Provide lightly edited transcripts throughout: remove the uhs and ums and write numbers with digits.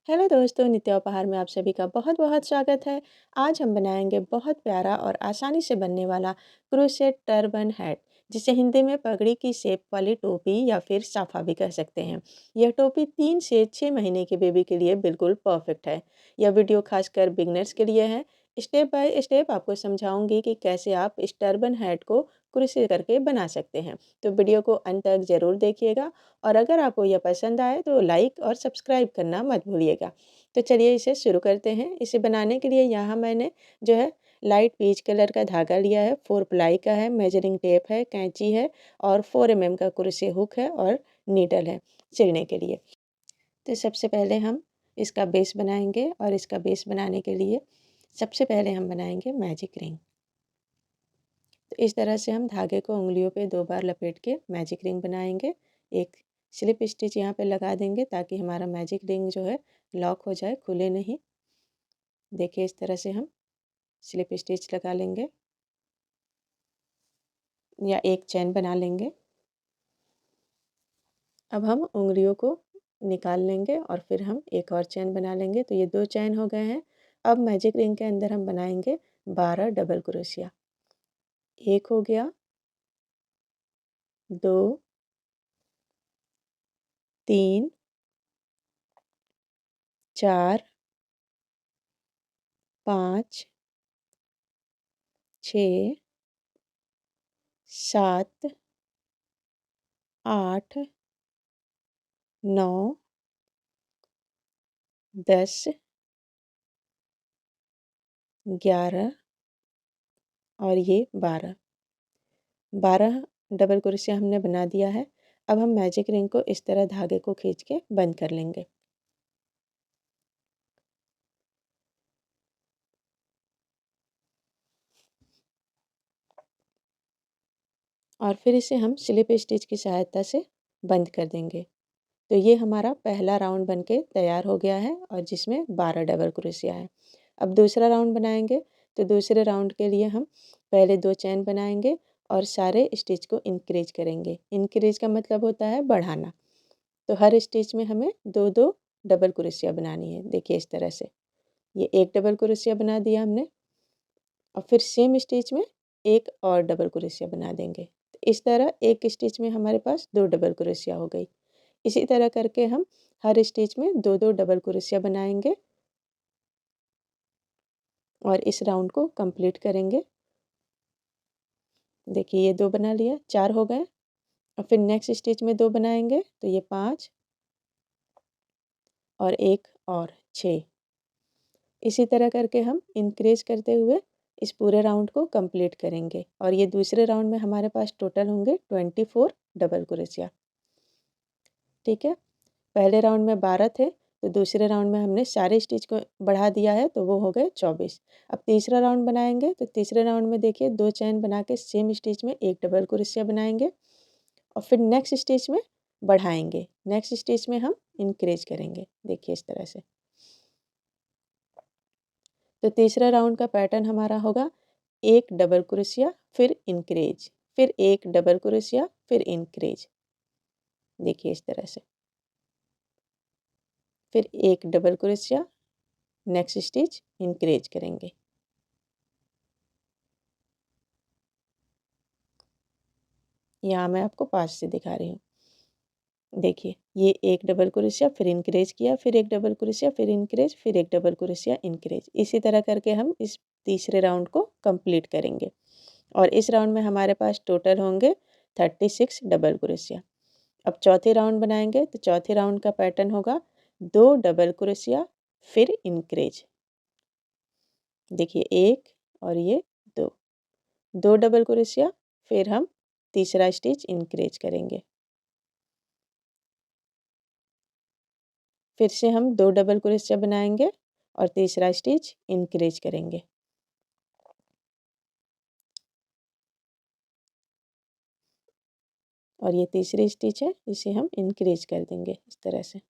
Hello दोस्तों, नित्य उपहार में आप सभी का बहुत बहुत स्वागत है। आज हम बनाएंगे बहुत प्यारा और आसानी से बनने वाला क्रोशेट टर्बन हैट, जिसे हिंदी में पगड़ी की शेप वाली टोपी या फिर साफा भी कह सकते हैं। यह टोपी 3 से 6 महीने के बेबी के लिए बिल्कुल परफेक्ट है। यह वीडियो खासकर बिगनर्स के लिए है। स्टेप बाय स्टेप आपको समझाऊंगी कि कैसे आप इस टर्बन हैट को क्रोशे करके बना सकते हैं। तो वीडियो को अंत तक ज़रूर देखिएगा और अगर आपको यह पसंद आए तो लाइक और सब्सक्राइब करना मत भूलिएगा। तो चलिए इसे शुरू करते हैं। इसे बनाने के लिए यहाँ मैंने जो है लाइट पीच कलर का धागा लिया है, 4 प्लाई का है, मेजरिंग टेप है, कैंची है और 4 mm का कुर्सी हुक है और नीडल है सिलने के लिए। तो सबसे पहले हम इसका बेस बनाएंगे और इसका बेस बनाने के लिए सबसे पहले हम बनाएंगे मैजिक रिंग। तो इस तरह से हम धागे को उंगलियों पे 2 बार लपेट के मैजिक रिंग बनाएंगे। एक स्लिप स्टिच यहाँ पे लगा देंगे ताकि हमारा मैजिक रिंग जो है लॉक हो जाए, खुले नहीं। देखिए इस तरह से हम स्लिप स्टिच लगा लेंगे या एक चैन बना लेंगे। अब हम उंगलियों को निकाल लेंगे और फिर हम एक और चैन बना लेंगे। तो ये 2 चैन हो गए हैं। अब मैजिक रिंग के अंदर हम बनाएंगे 12 डबल क्रोशिया। 1 हो गया, 2, 3, 4, 5, 6, 7, 8, 9, 10, 11 और ये 12। 12 डबल क्रोशिया हमने बना दिया है। अब हम मैजिक रिंग को इस तरह धागे को खींच के बंद कर लेंगे। और फिर इसे हम स्लिप स्टिच की सहायता से बंद कर देंगे। तो ये हमारा पहला राउंड बनके तैयार हो गया है और जिसमें 12 डबल क्रोशिया है। अब दूसरा राउंड बनाएंगे। तो दूसरे राउंड के लिए हम पहले 2 चैन बनाएंगे और सारे स्टिच को इंक्रीज करेंगे। इंक्रीज का मतलब होता है बढ़ाना। तो हर स्टिच में हमें 2-2 डबल क्रोशिया बनानी है। देखिए इस तरह से ये एक डबल क्रोशिया बना दिया हमने और फिर सेम स्टिच में एक और डबल क्रोशिया बना देंगे। तो इस तरह एक स्टिच में हमारे पास 2 डबल क्रोशिया हो गई। इसी तरह करके हम हर स्टिच में 2-2 डबल क्रोशिया बनाएंगे और इस राउंड को कंप्लीट करेंगे। देखिए ये 2 बना लिया, 4 हो गए और फिर नेक्स्ट स्टिच में 2 बनाएंगे तो ये 5 और एक और 6। इसी तरह करके हम इंक्रीज करते हुए इस पूरे राउंड को कंप्लीट करेंगे और ये दूसरे राउंड में हमारे पास टोटल होंगे 24 डबल क्रोशिया। ठीक है, पहले राउंड में 12 थे तो दूसरे राउंड में हमने सारे स्टिच को बढ़ा दिया है तो वो हो गए 24। अब तीसरा राउंड बनाएंगे तो तीसरे राउंड में देखिए 2 चैन बना के सेम स्टिच में एक डबल क्रोशिया बनाएंगे और फिर नेक्स्ट स्टिच में बढ़ाएंगे। नेक्स्ट स्टिच में हम इंक्रीज करेंगे। देखिए इस तरह से। तो तीसरा राउंड का पैटर्न हमारा होगा एक डबल क्रोशिया फिर इंक्रीज, फिर एक डबल क्रोशिया फिर इंक्रीज। देखिए इस तरह से। फिर एक double crochet, next stitch increase करेंगे। यहाँ मैं आपको पास से दिखा रही हूँ। देखिए ये एक डबल क्रोशिया फिर इंक्रीज किया, फिर एक डबल क्रोशिया फिर इंक्रीज, फिर एक डबल क्रोशिया इंक्रीज। इसी तरह करके हम इस तीसरे राउंड को कंप्लीट करेंगे और इस राउंड में हमारे पास टोटल होंगे 36 डबल क्रोशिया। अब चौथे राउंड बनाएंगे तो चौथे राउंड का पैटर्न होगा 2 डबल क्रोशिया फिर इंक्रीज। देखिए एक और ये 2, 2 डबल क्रोशिया फिर हम तीसरा स्टिच इंक्रीज करेंगे। फिर से हम 2 डबल क्रोशिया बनाएंगे और तीसरा स्टिच इंक्रीज करेंगे। और ये तीसरी स्टिच है, इसे हम इंक्रीज कर देंगे इस तरह से।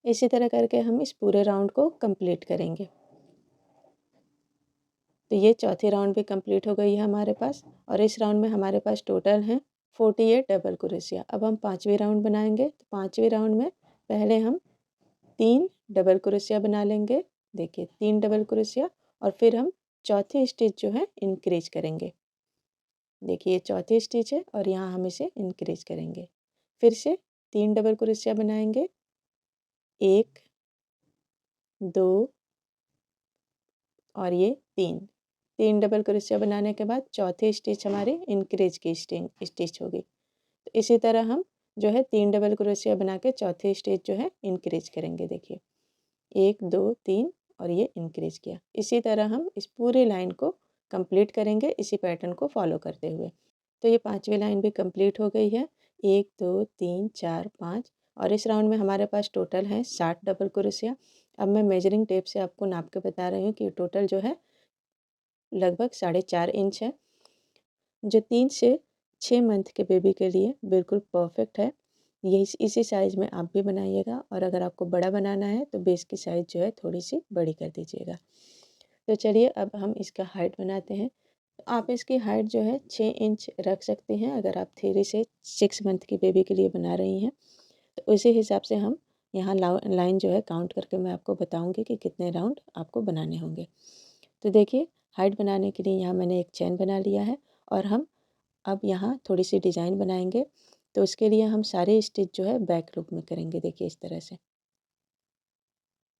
इसी तरह करके हम इस पूरे राउंड को कंप्लीट करेंगे। तो ये चौथी राउंड भी कंप्लीट हो गई है हमारे पास और इस राउंड में हमारे पास टोटल हैं 48 डबल क्रोशिया। अब हम पाँचवीं राउंड बनाएंगे। तो पाँचवीं राउंड में पहले हम 3 डबल क्रोशिया बना लेंगे। देखिए 3 डबल क्रोशिया और फिर हम चौथी स्टिच जो है इंक्रीज करेंगे। देखिए ये चौथी स्टिच है और यहाँ हम इसे इंक्रीज करेंगे। फिर से 3 डबल क्रोशिया बनाएंगे, 1 2 और ये 3 डबल क्रोशिया बनाने के बाद चौथी स्टिच हमारी इंक्रीज की स्टिच होगी। तो इसी तरह हम जो है 3 डबल क्रोशिया बना के चौथी स्टिच जो है इंक्रीज करेंगे। देखिए 1 2 3 और ये इंक्रीज किया। इसी तरह हम इस पूरी लाइन को कंप्लीट करेंगे इसी पैटर्न को फॉलो करते हुए। तो ये 5वीं लाइन भी कंप्लीट हो गई है। 1 2 3 4 5 और इस राउंड में हमारे पास टोटल है 60 डबल क्रोशिया। अब मैं मेजरिंग टेप से आपको नाप के बता रही हूँ कि टोटल जो है लगभग 4.5 इंच है, जो 3 से 6 मंथ के बेबी के लिए बिल्कुल परफेक्ट है। ये इसी साइज़ में आप भी बनाइएगा और अगर आपको बड़ा बनाना है तो बेस की साइज़ जो है थोड़ी सी बड़ी कर दीजिएगा। तो चलिए अब हम इसका हाइट बनाते हैं। आप इसकी हाइट जो है 6 इंच रख सकते हैं अगर आप 3 से 6 मंथ की बेबी के लिए बना रही हैं। तो उसी हिसाब से हम यहाँ लाइन जो है काउंट करके मैं आपको बताऊँगी कि कितने राउंड आपको बनाने होंगे। तो देखिए हाइट बनाने के लिए यहाँ मैंने एक चेन बना लिया है और हम अब यहाँ थोड़ी सी डिज़ाइन बनाएंगे। तो उसके लिए हम सारे स्टिच जो है बैक लूप में करेंगे। देखिए इस तरह से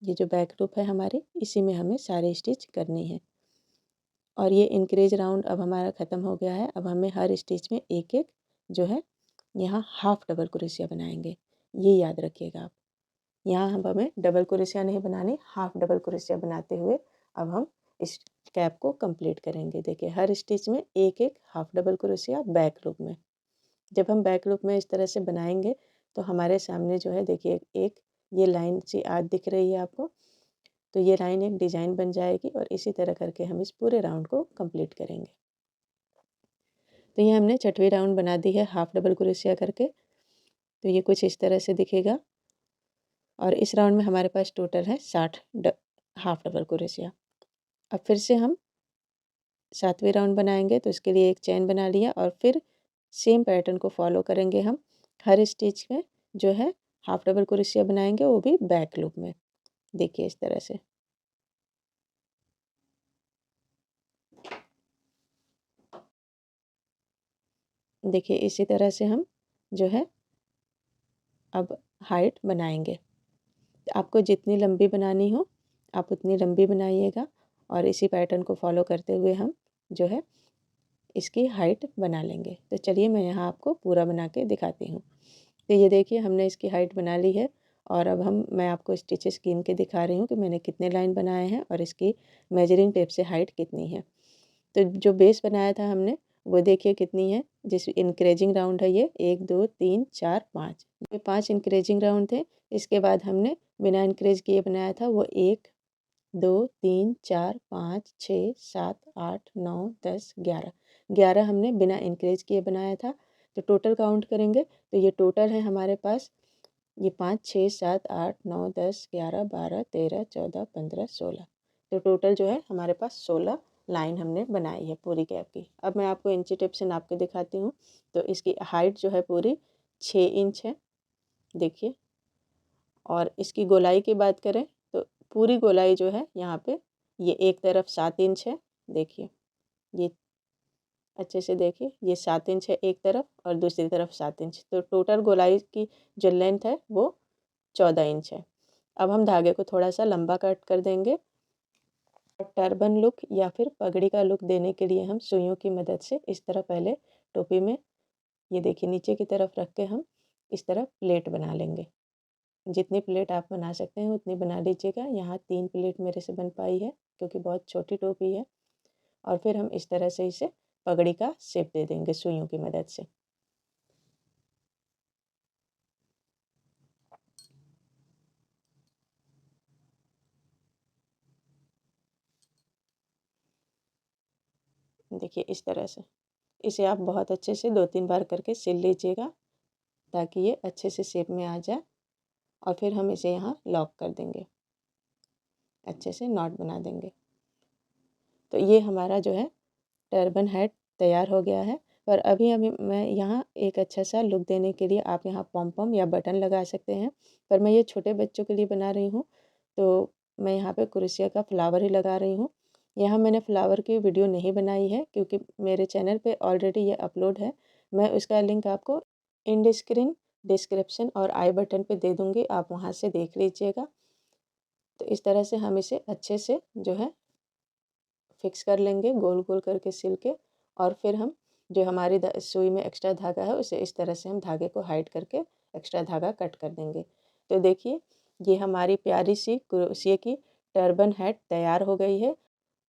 ये जो बैक लूप है हमारी इसी में हमें सारे स्टिच करनी है। और ये इंक्रीज राउंड अब हमारा ख़त्म हो गया है। अब हमें हर स्टिच में एक एक जो है यहाँ हाफ डबल क्रोशिया बनाएंगे। ये याद रखिएगा आप। यहाँ हम हमें डबल क्रोशिया नहीं बनानी, हाफ डबल क्रोशिया बनाते हुए अब हम इस कैप को कंप्लीट करेंगे। देखिए हर स्टिच में एक एक half double crochet back loop में। जब हम बैक लूप में इस तरह से बनाएंगे तो हमारे सामने जो है देखिए एक ये लाइन सी आज दिख रही है आपको। तो ये लाइन एक डिज़ाइन बन जाएगी और इसी तरह करके हम इस पूरे राउंड को कंप्लीट करेंगे। तो ये हमने 6वीं राउंड बना दी है हाफ डबल क्रोशिया करके। तो ये कुछ इस तरह से दिखेगा और इस राउंड में हमारे पास टोटल है 60 हाफ डबल क्रोशिया। अब फिर से हम 7वीं राउंड बनाएंगे तो इसके लिए एक चेन बना लिया और फिर सेम पैटर्न को फॉलो करेंगे हम। हर स्टिच में जो है हाफ डबल क्रोशिया बनाएंगे, वो भी बैक लूप में। देखिए इस तरह से। देखिए इसी तरह से हम जो है अब हाइट बनाएंगे। आपको जितनी लंबी बनानी हो आप उतनी लंबी बनाइएगा और इसी पैटर्न को फॉलो करते हुए हम जो है इसकी हाइट बना लेंगे। तो चलिए मैं यहाँ आपको पूरा बना के दिखाती हूँ। तो ये देखिए हमने इसकी हाइट बना ली है और अब मैं आपको स्टिचेस गिन के दिखा रही हूँ कि मैंने कितने लाइन बनाए हैं और इसकी मेजरिंग टेप से हाइट कितनी है। तो जो बेस बनाया था हमने वो देखिए कितनी है। जिस इंक्रेजिंग राउंड है ये 1 2 3 4 5, ये 5 इंक्रेजिंग राउंड थे। इसके बाद हमने बिना इंक्रेज किए बनाया था वो 1 2 3 4 5 6 7 8 9 10 11, 11 हमने बिना इंक्रेज किए बनाया था। तो टोटल काउंट करेंगे तो ये टोटल है हमारे पास ये 5 6 7 8 9 10 11 12 13 14 15 16। तो टोटल जो है हमारे पास 16 लाइन हमने बनाई है पूरी कैप की। अब मैं आपको इंची टेप से नाप के दिखाती हूँ। तो इसकी हाइट जो है पूरी 6 इंच है। देखिए और इसकी गोलाई की बात करें तो पूरी गोलाई जो है यहाँ पे ये एक तरफ 7 इंच है। देखिए ये अच्छे से देखिए ये 7 इंच है एक तरफ और दूसरी तरफ 7 इंच। तो टोटल गोलाई की जो लेंथ है वो 14 इंच है। अब हम धागे को थोड़ा सा लंबा कट कर देंगे। टर्बन लुक या फिर पगड़ी का लुक देने के लिए हम सुइयों की मदद से इस तरह पहले टोपी में ये देखिए नीचे की तरफ रख के हम इस तरह प्लेट बना लेंगे। जितनी प्लेट आप बना सकते हैं उतनी बना लीजिएगा। यहाँ 3 प्लेट मेरे से बन पाई है क्योंकि बहुत छोटी टोपी है। और फिर हम इस तरह से इसे पगड़ी का शेप दे देंगे सुइयों की मदद से। देखिए इस तरह से इसे आप बहुत अच्छे से 2-3 बार करके सिल लीजिएगा ताकि ये अच्छे से शेप में आ जाए। और फिर हम इसे यहाँ लॉक कर देंगे, अच्छे से नॉट बना देंगे। तो ये हमारा जो है टर्बन हेड तैयार हो गया है। पर अभी अभी मैं यहाँ एक अच्छा सा लुक देने के लिए आप यहाँ पॉम-पॉम या बटन लगा सकते हैं। पर मैं ये छोटे बच्चों के लिए बना रही हूँ, तो मैं यहाँ पे क्रोशिया का फ्लावर ही लगा रही हूँ। यहाँ मैंने फ्लावर की वीडियो नहीं बनाई है क्योंकि मेरे चैनल पे ऑलरेडी ये अपलोड है। मैं उसका लिंक आपको एंड स्क्रीन, डिस्क्रिप्शन और आई बटन पे दे दूँगी, आप वहाँ से देख लीजिएगा। तो इस तरह से हम इसे अच्छे से जो है फिक्स कर लेंगे गोल-गोल करके सिल के, और फिर हम जो हमारी सुई में एक्स्ट्रा धागा है उसे इस तरह से हम धागे को हाइड करके एक्स्ट्रा धागा कट कर देंगे। तो देखिए, ये हमारी प्यारी सी क्रोशिया की टर्बन हैट तैयार हो गई है,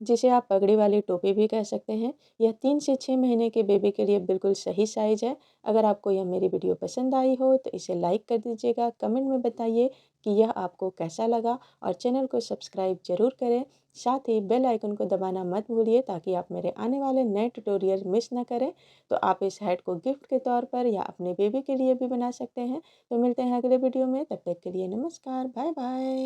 जिसे आप पगड़ी वाली टोपी भी कह सकते हैं। यह 3 से 6 महीने के बेबी के लिए बिल्कुल सही साइज़ है। अगर आपको यह मेरी वीडियो पसंद आई हो तो इसे लाइक कर दीजिएगा, कमेंट में बताइए कि यह आपको कैसा लगा, और चैनल को सब्सक्राइब ज़रूर करें। साथ ही बेल आइकन को दबाना मत भूलिए ताकि आप मेरे आने वाले नए ट्यूटोरियल मिस ना करें। तो आप इस हैट को गिफ्ट के तौर पर या अपने बेबी के लिए भी बना सकते हैं। तो मिलते हैं अगले वीडियो में, तब तक के लिए नमस्कार, बाय बाय।